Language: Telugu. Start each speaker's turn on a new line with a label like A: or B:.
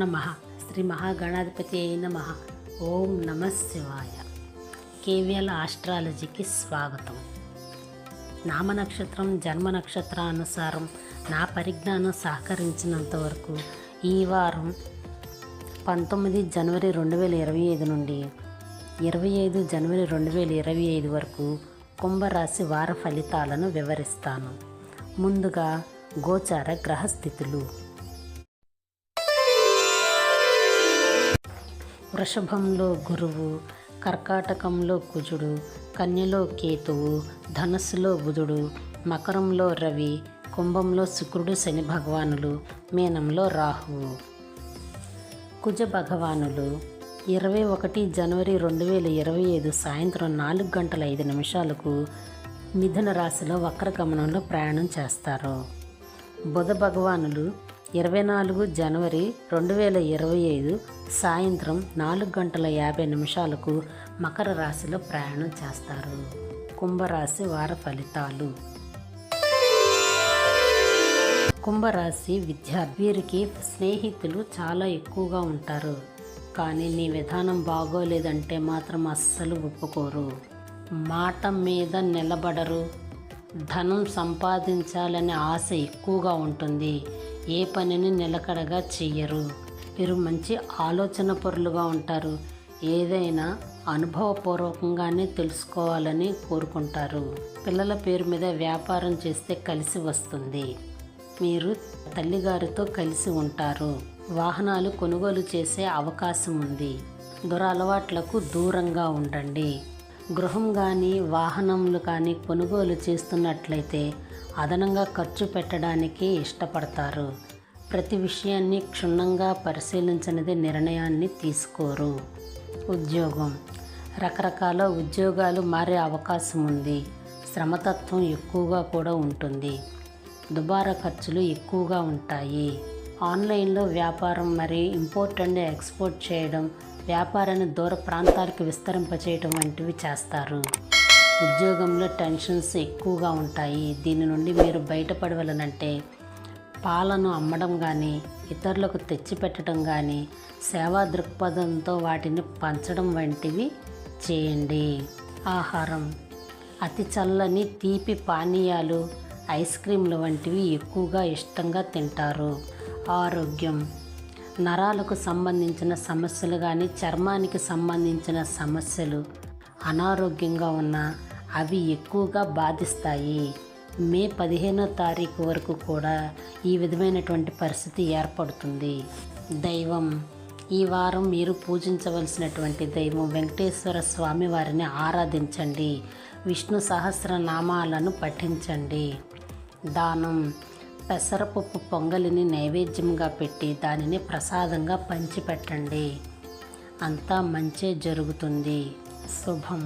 A: నమః. శ్రీ మహాగణాధిపతి నమః. ఓం నమ శివాయ. కేవీఎల్ ఆస్ట్రాలజీకి స్వాగతం. నామ నక్షత్రం జన్మ నక్షత్రానుసారం నా పరిజ్ఞానం సహకరించినంత వరకు ఈ వారం 19 జనవరి 2025 నుండి 25 జనవరి 2025 వరకు కుంభరాశి వార ఫలితాలను వివరిస్తాను. ముందుగా గోచార గ్రహస్థితులు. వృషభంలో గురువు, కర్కాటకంలో కుజుడు, కన్యలో కేతువు, ధనస్సులో బుధుడు, మకరంలో రవి, కుంభంలో శుక్రుడు శని భగవానులు, మీనంలో రాహువు. కుజ భగవానులు 21 జనవరి 2025 సాయంత్రం 4:05 మిథున రాశిలో వక్రగమనంలో ప్రయాణం చేస్తారు. బుధ భగవానులు 24 జనవరి 2025 సాయంత్రం 4:50 మకర రాశిలో ప్రయాణం చేస్తారు. కుంభరాశి వార ఫలితాలు. కుంభరాశి విద్యార్థి. వీరికి స్నేహితులు చాలా ఎక్కువగా ఉంటారు, కానీ నీ విధానం బాగోలేదంటే మాత్రం అస్సలు ఒప్పుకోరు. మాట మీద నిలబడరు. ధనం సంపాదించాలనే ఆశ ఎక్కువగా ఉంటుంది. ఏ పనిని నిలకడగా చెయ్యరు. వీరు మంచి ఆలోచన పరులుగా ఉంటారు. ఏదైనా అనుభవపూర్వకంగానే తెలుసుకోవాలని కోరుకుంటారు. పిల్లల పేరు మీద వ్యాపారం చేస్తే కలిసి వస్తుంది. మీరు తల్లిగారితో కలిసి ఉంటారు. వాహనాలు కొనుగోలు చేసే అవకాశం ఉంది. దురలవాట్లకు దూరంగా ఉండండి. గృహం కానీ వాహనములు కానీ కొనుగోలు చేస్తున్నట్లయితే అదనంగా ఖర్చు పెట్టడానికి ఇష్టపడతారు. ప్రతి విషయాన్ని క్షుణ్ణంగా పరిశీలించనిది నిర్ణయాన్ని తీసుకోరు. ఉద్యోగం. రకరకాల ఉద్యోగాలు మారే అవకాశం ఉంది. శ్రమతత్వం ఎక్కువగా కూడా ఉంటుంది. దుబారా ఖర్చులు ఎక్కువగా ఉంటాయి. ఆన్లైన్లో వ్యాపారం మరియు ఇంపోర్ట్ అండ్ ఎక్స్పోర్ట్ చేయడం, వ్యాపారాన్ని దూర ప్రాంతాలకు విస్తరింపచేయడం వంటివి చేస్తారు. ఉద్యోగంలో టెన్షన్స్ ఎక్కువగా ఉంటాయి. దీని నుండి మీరు బయటపడవలనంటే పాలను అమ్మడం కానీ, ఇతరులకు తెచ్చిపెట్టడం కానీ, సేవా దృక్పథంతో వాటిని పంచడం వంటివి చేయండి. ఆహారం. అతి చల్లని తీపి పానీయాలు, ఐస్ క్రీంలు వంటివి ఎక్కువగా ఇష్టంగా తింటారు. ఆరోగ్యం. నరాలకు సంబంధించిన సమస్యలు కానీ, చర్మానికి సంబంధించిన సమస్యలు అనారోగ్యంగా ఉన్నా అవి ఎక్కువగా బాధిస్తాయి. మే 15వ తారీఖు వరకు కూడా ఈ విధమైనటువంటి పరిస్థితి ఏర్పడుతుంది. దైవం. ఈ వారం మీరు పూజించవలసినటువంటి దైవం వెంకటేశ్వర స్వామి వారిని ఆరాధించండి. విష్ణు సహస్రనామాలను పఠించండి. దానం. పెసరపప్పు పొంగలిని నైవేద్యంగా పెట్టి దానిని ప్రసాదంగా పంచిపెట్టండి. అంతా మంచే జరుగుతుంది. శుభం.